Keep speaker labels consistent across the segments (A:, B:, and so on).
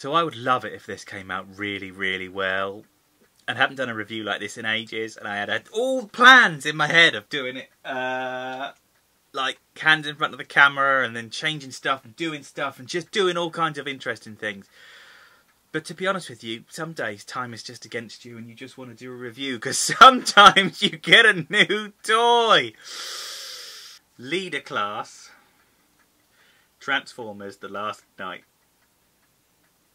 A: So I would love it if this came out really, really well. And haven't done a review like this in ages, and I had all plans in my head of doing it, like hands in front of the camera, and then changing stuff and doing stuff, and just doing all kinds of interesting things. But to be honest with you, some days time is just against you, and you just want to do a review, because sometimes you get a new toy. Leader Class, Transformers: The Last Night.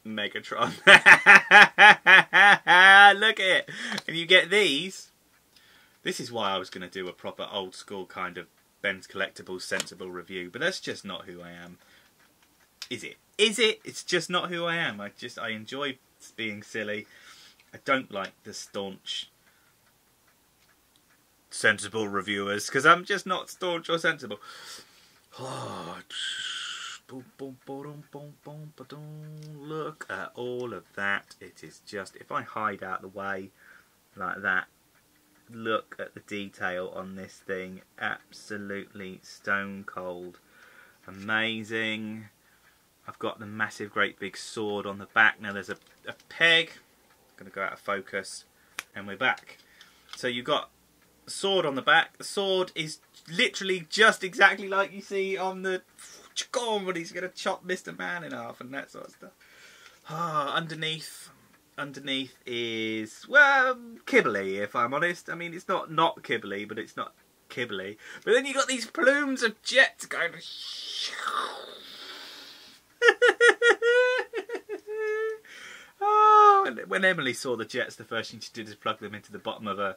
A: Megatron. Look at it. And you get these. This is why I was going to do a proper old school kind of Ben's Collectibles sensible review, but that's just not who I am. Is it? Is it? It's just not who I am. I enjoy being silly. I don't like the staunch sensible reviewers, because I'm just not staunch or sensible. Oh, look at all of that. It is just, if I hide out the way like that, look at the detail on this thing. Absolutely stone cold amazing. I've got the massive great big sword on the back. Now there's a peg. I'm going to go out of focus, and we're back. So you've got a sword on the back. The sword is literally just exactly like you see on the when he's going to chop Mr. Man in half and that sort of stuff. Underneath is, well, kibbly, if I'm honest. I mean, it's not kibbly, but it's not kibbly. But then you've got these plumes of jets going. Oh, and when Emily saw the jets, the first thing she did is plug them into the bottom of a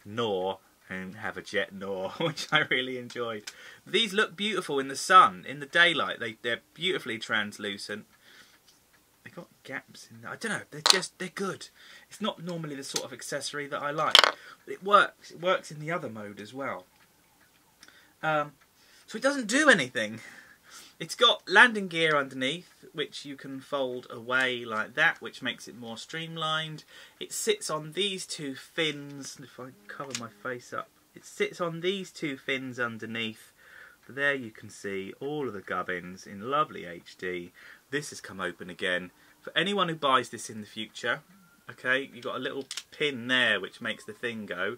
A: gnaw and have a jet gnaw, which I really enjoyed. These look beautiful in the sun, in the daylight. They're beautifully translucent. They've got gaps in there. I don't know, they're good. It's not normally the sort of accessory that I like. It works. It works in the other mode as well. So it doesn't do anything. It's got landing gear underneath, which you can fold away like that, which makes it more streamlined. It sits on these two fins. If I cover my face up, it sits on these two fins underneath. There you can see all of the gubbins in lovely HD. This has come open again. For anyone who buys this in the future, okay, you've got a little pin there which makes the thing go.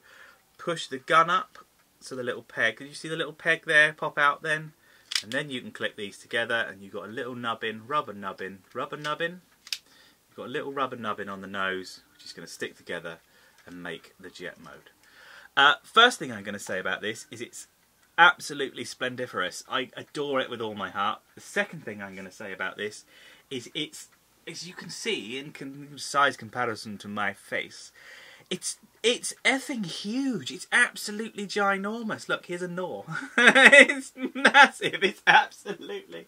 A: Push the gun up, so the little peg, can you see the little peg there pop out then? And then you can click these together, and you've got a little nubbin, rubber nubbin. You've got a little rubber nubbin on the nose, which is going to stick together and make the jet mode. First thing I'm going to say about this is it's absolutely splendiferous. I adore it with all my heart. The second thing I'm going to say about this is it's, as you can see in size comparison to my face, it's effing huge. It's absolutely ginormous. Look, here's a gnaw. It's massive. It's absolutely...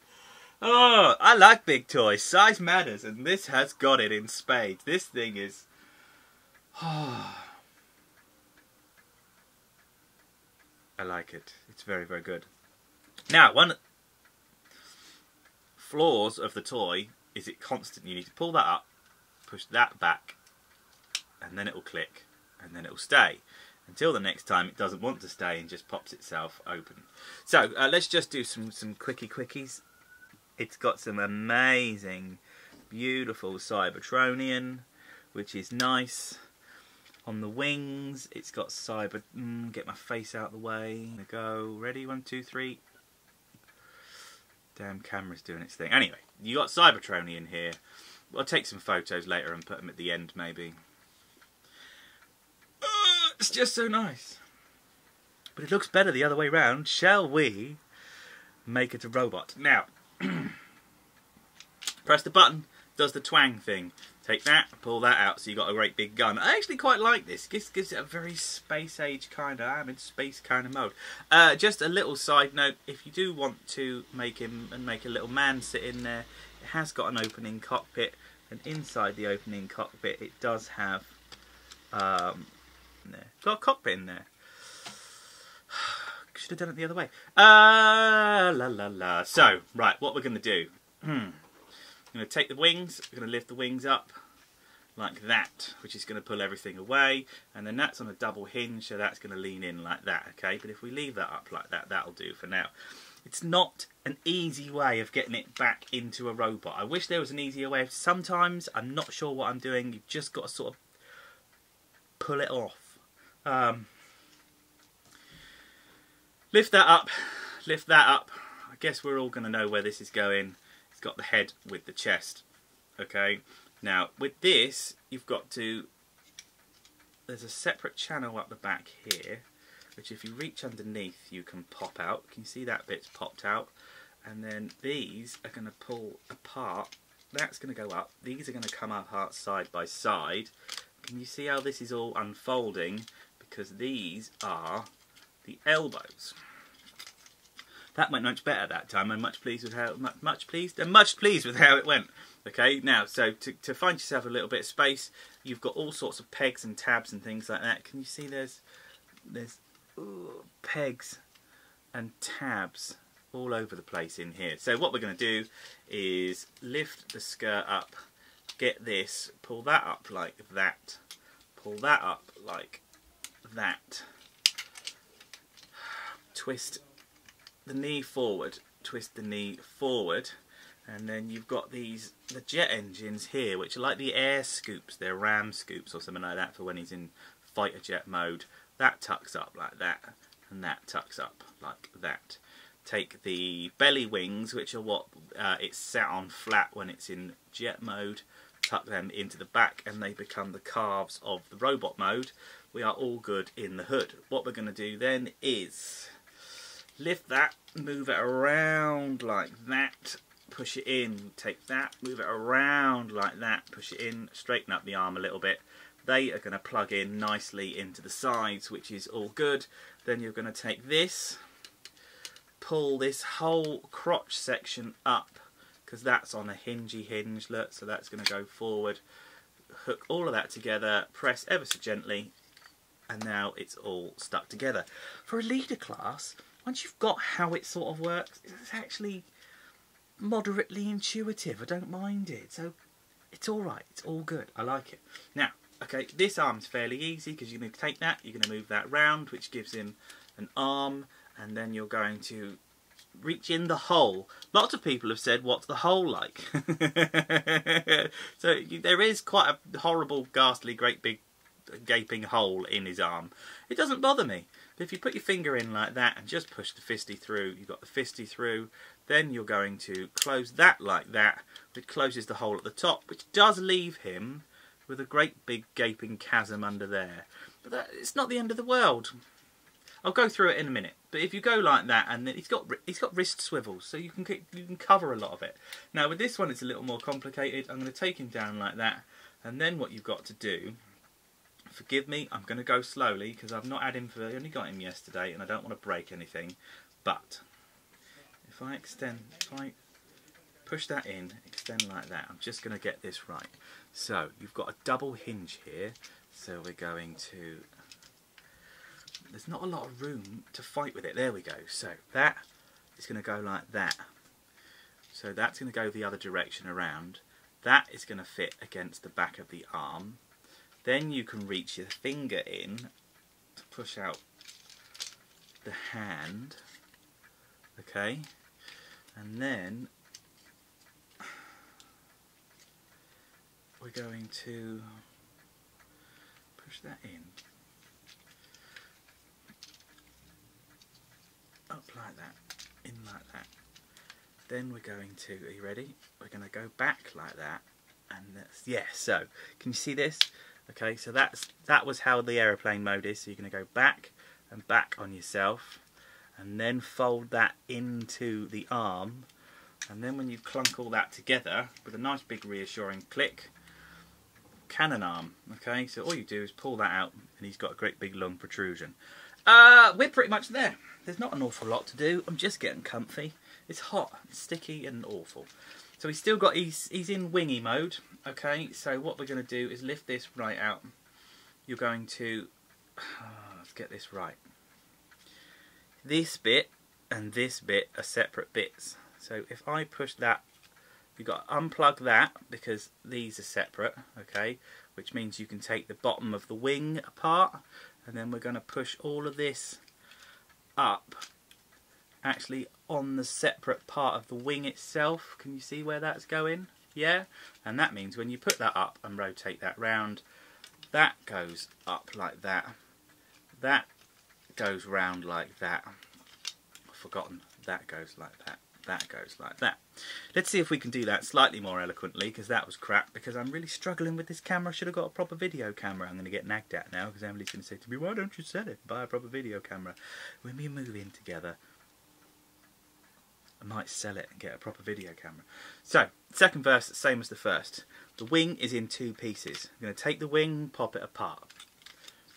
A: Oh, I like big toys. Size matters, and this has got it in spades. This thing is... Oh, I like it. It's very, very good. Now, one flaws of the toy is it constantly, you need to pull that up, push that back, and then it will click, and then it will stay until the next time it doesn't want to stay and just pops itself open. So let's just do some quickies. It's got some amazing, beautiful Cybertronian, which is nice. On the wings, it's got Cyber... get my face out of the way. Go. Ready? 1, 2, 3. Damn camera's doing its thing. Anyway, you got Cybertronian here. I'll take some photos later and put them at the end, maybe. It's just so nice. But it looks better the other way round. Shall we make it a robot? Now, press the button, does the twang thing. Take that, pull that out, so you got a great big gun. I actually quite like this. Gives it a very space age kind of, I'm in space kind of mode. Just a little side note, if you do want to make him and make a little man sit in there, it has got an opening cockpit, and inside the opening cockpit it does have it's got a cockpit in there. Should have done it the other way. So, right, what we're going to do. I'm going to take the wings, we're going to lift the wings up like that, which is going to pull everything away, and then that's on a double hinge, so that's going to lean in like that, okay? But if we leave that up like that, that'll do for now. It's not an easy way of getting it back into a robot. I wish there was an easier way. Sometimes I'm not sure what I'm doing. You've just got to sort of pull it off. Lift that up. Lift that up. I guess we're all going to know where this is going. It's got the head with the chest. Okay. Now with this, you've got to. There's a separate channel up the back here, which if you reach underneath you can pop out. Can you see that bit's popped out? And then these are going to pull apart. That's going to go up. These are going to come apart side by side. Can you see how this is all unfolding? Because these are the elbows. That went much better that time. I'm much pleased with how much pleased with how it went. Okay, now so to find yourself a little bit of space, you've got all sorts of pegs and tabs and things like that. Can you see there's pegs and tabs all over the place in here. So what we're going to do is lift the skirt up, get this, pull that up like that, pull that up like that, twist the knee forward, twist the knee forward, and then you've got the jet engines here, which are like the air scoops. They're ram scoops or something like that for when he's in fighter jet mode. That tucks up like that, and that tucks up like that. Take the belly wings, which are what it's sat on flat when it's in jet mode, tuck them into the back, and they become the calves of the robot mode. We are all good in the hood. What we're going to do then is lift that, move it around like that, push it in, take that, move it around like that, push it in, straighten up the arm a little bit. They are going to plug in nicely into the sides, which is all good. Then you're going to take this, pull this whole crotch section up, because that's on a hingey hinge, look, so that's going to go forward. Hook all of that together, press ever so gently, and now it's all stuck together. For a leader class, once you've got how it sort of works, it's actually moderately intuitive. I don't mind it, so it's alright, it's all good, I like it. Now, okay, this arm's fairly easy because you're going to take that, you're going to move that round, which gives him an arm, and then you're going to reach in the hole. Lots of people have said, what's the hole like? So there is quite a horrible, ghastly, great big gaping hole in his arm. It doesn't bother me. But if you put your finger in like that and just push the fisty through, you've got the fisty through, then you're going to close that like that, which closes the hole at the top, which does leave him with a great big gaping chasm under there. But it's not the end of the world. I'll go through it in a minute. But if you go like that, and then he's got wrist swivels, so you can cover a lot of it. Now with this one, it's a little more complicated. I'm going to take him down like that, and then what you've got to do. Forgive me, I'm going to go slowly because I've not had him I only got him yesterday, and I don't want to break anything. But if I push that in, extend like that, I'm just going to get this right. So you've got a double hinge here, so we're going to. There's not a lot of room to fight with it. There we go. So that is going to go like that. So that's going to go the other direction around. That is going to fit against the back of the arm. Then you can reach your finger in to push out the hand. Okay. And then we're going to push that in. Up like that, in like that. Then we're going to, are you ready? We're going to go back like that, and that's, yeah, so, can you see this? Okay, so that was how the aeroplane mode is, so you're going to go back and back on yourself, and then fold that into the arm, and then when you clunk all that together, with a nice big reassuring click, cannon arm, okay, so all you do is pull that out, and he's got a great big lung protrusion. We're pretty much there. There's not an awful lot to do. I'm just getting comfy. It's hot, it's sticky and awful. So he's still got, he's in wingy mode. Okay, so what we're going to do is lift this right out. You're going to, let's get this right. This bit and this bit are separate bits. So if I push that, you've got to unplug that because these are separate, okay, which means you can take the bottom of the wing apart, and then we're going to push all of this up actually on the separate part of the wing itself. Can you see where that's going? Yeah? And that means when you put that up and rotate that round, that goes up like that. That goes round like that. I've forgotten. That goes like that. That goes like that. Let's see if we can do that slightly more eloquently, because that was crap, because I'm really struggling with this camera. I should have got a proper video camera. I'm going to get nagged at now, because Emily's going to say to me, why don't you sell it? Buy a proper video camera. When we move in together, I might sell it and get a proper video camera. So, second verse, same as the first. The wing is in two pieces. I'm going to take the wing, pop it apart.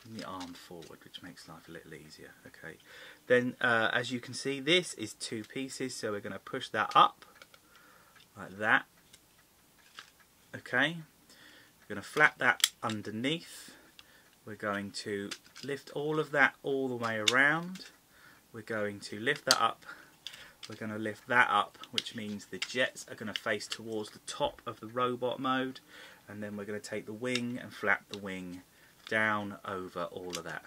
A: Bring the arm forward, which makes life a little easier. Okay. Then, as you can see, this is two pieces, so we're going to push that up, like that. Okay. We're going to flap that underneath. We're going to lift all of that all the way around. We're going to lift that up. We're going to lift that up, which means the jets are going to face towards the top of the robot mode. And then we're going to take the wing and flap the wing down over all of that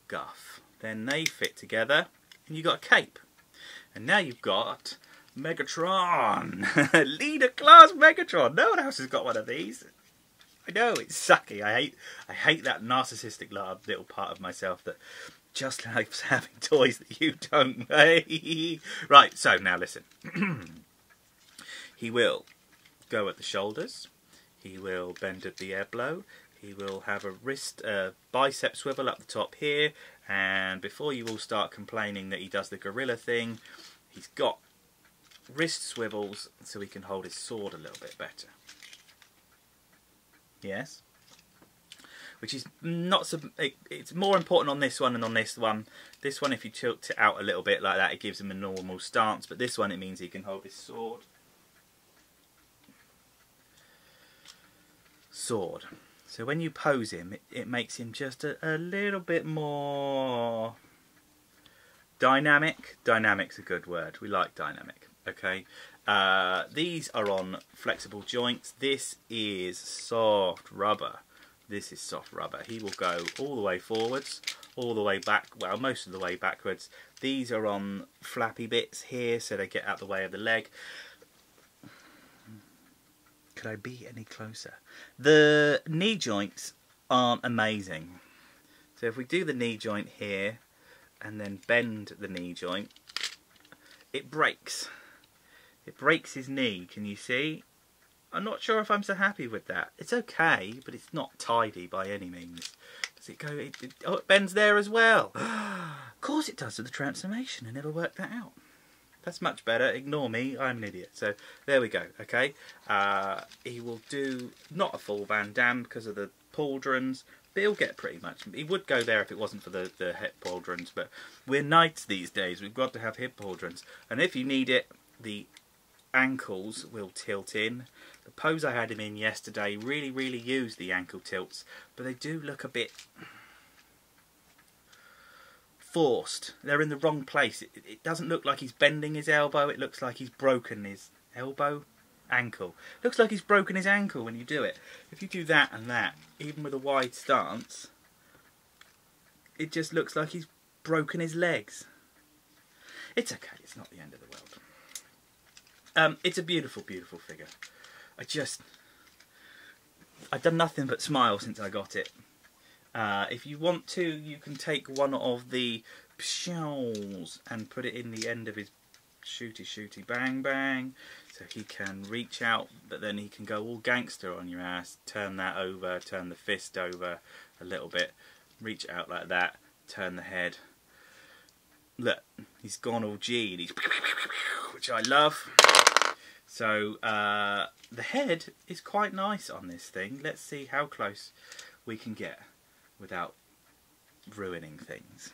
A: guff. Then they fit together, and you've got a cape. And now you've got Megatron! Leader class Megatron! No one else has got one of these. I know, it's sucky. I hate that narcissistic little part of myself that just likes having toys that you don't. Right, so now listen. He will go at the shoulders. He will bend at the elbow. He will have a wrist, bicep swivel up the top here, and before you all start complaining that he does the gorilla thing, he's got wrist swivels so he can hold his sword a little bit better. Yes? Which is not so... It's more important on this one than on this one. This one, if you tilt it out a little bit like that, it gives him a normal stance, but this one, it means he can hold his sword. So when you pose him, it makes him just a little bit more dynamic. Dynamic's a good word. We like dynamic. Okay. These are on flexible joints. This is soft rubber. This is soft rubber. He will go all the way forwards, all the way back. Well, most of the way backwards. These are on flappy bits here, so they get out the way of the leg. Could I be any closer? The knee joints aren't amazing. So if we do the knee joint here and then bend the knee joint, it breaks. It breaks his knee, can you see? I'm not sure if I'm so happy with that. It's okay, but it's not tidy by any means. Does it go? Oh, it bends there as well. Of course it does with the transformation. I never worked that out. That's much better. Ignore me. I'm an idiot. So there we go. Okay. He will do not a full Van Damme because of the pauldrons, but he'll get pretty much. He would go there if it wasn't for the hip pauldrons. But we're knights these days. We've got to have hip pauldrons. And if you need it, the ankles will tilt in. The pose I had him in yesterday really used the ankle tilts, but they do look a bit forced. They're in the wrong place. It doesn't look like he's bending his elbow. It looks like he's broken his elbow, ankle. Looks like he's broken his ankle when you do it. If you do that and that, even with a wide stance, it just looks like he's broken his legs. It's okay. It's not the end of the world. It's a beautiful figure. I've done nothing but smile since I got it. If you want to, you can take one of the pshaws and put it in the end of his shooty bang bang, so he can reach out, but then he can go all gangster on your ass, turn that over, turn the fist over a little bit, reach out like that, turn the head. Look, he's gone all G, and he's, which I love. So the head is quite nice on this thing. Let's see how close we can get without ruining things.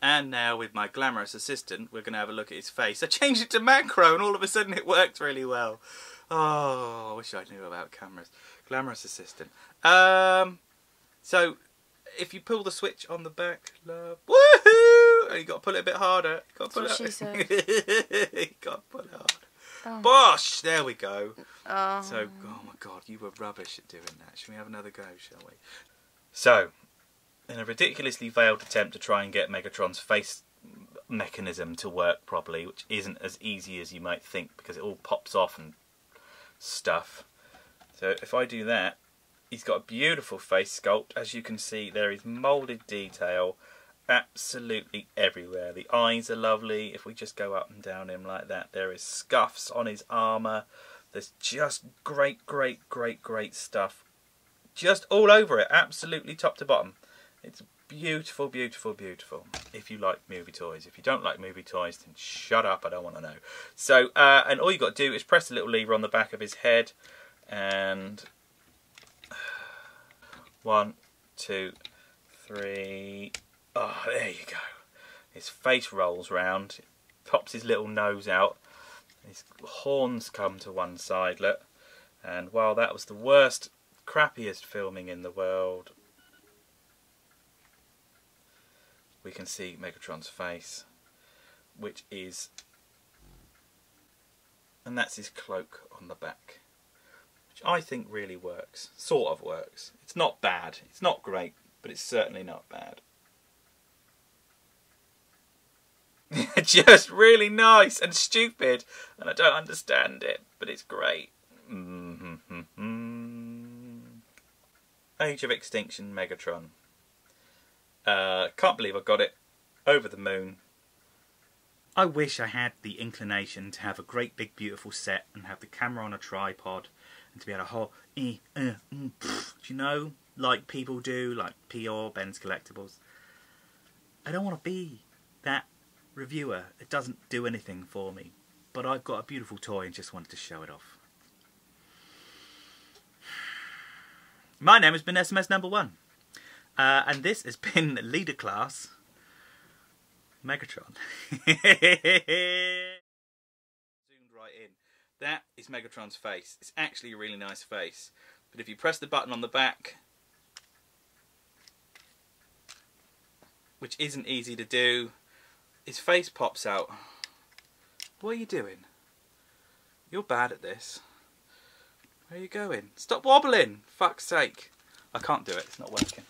A: And now with my glamorous assistant, we're going to have a look at his face. I changed it to macro and all of a sudden it worked really well. Oh, I wish I knew about cameras. Glamorous assistant. So, if you pull the switch on the back, love, woohoo! You got to pull it a bit harder. Got to pull
B: That's
A: it.
B: what she said.
A: You got to pull it harder.
B: Oh.
A: Bosh! There we go.
B: Oh.
A: So, oh my God, you were rubbish at doing that. Shall we have another go, shall we? So, in a ridiculously veiled attempt to try and get Megatron's face mechanism to work properly, which isn't as easy as you might think because it all pops off and stuff. So if I do that, he's got a beautiful face sculpt. As you can see, there is moulded detail absolutely everywhere. The eyes are lovely. If we just go up and down him like that, there is scuffs on his armour. There's just great stuff just all over it, absolutely top to bottom. It's beautiful, beautiful, beautiful. If you like movie toys. If you don't like movie toys, then shut up, I don't want to know. So, and all you got to do is press the little lever on the back of his head, and 1, 2, 3. Oh, there you go. His face rolls round, pops his little nose out, his horns come to one side, look. And while that was the worst, crappiest filming in the world, we can see Megatron's face, which is, and that's his cloak on the back, which I think really works, sort of works. It's not bad, it's not great, but it's certainly not bad. Just really nice and stupid, and I don't understand it, but it's great. Age of Extinction Megatron. Can't believe I got it. Over the moon. I wish I had the inclination to have a great big beautiful set and have the camera on a tripod and to be able to hold, you know, like people do, like P.O. Ben's Collectibles. I don't want to be that reviewer. It doesn't do anything for me. But I've got a beautiful toy and just wanted to show it off. My name has been SMS number 1. And this has been Leader Class Megatron. Zoomed right in. That is Megatron's face. It's actually a really nice face. But if you press the button on the back, which isn't easy to do, his face pops out. What are you doing? You're bad at this. Where are you going? Stop wobbling! Fuck's sake. I can't do it, it's not working.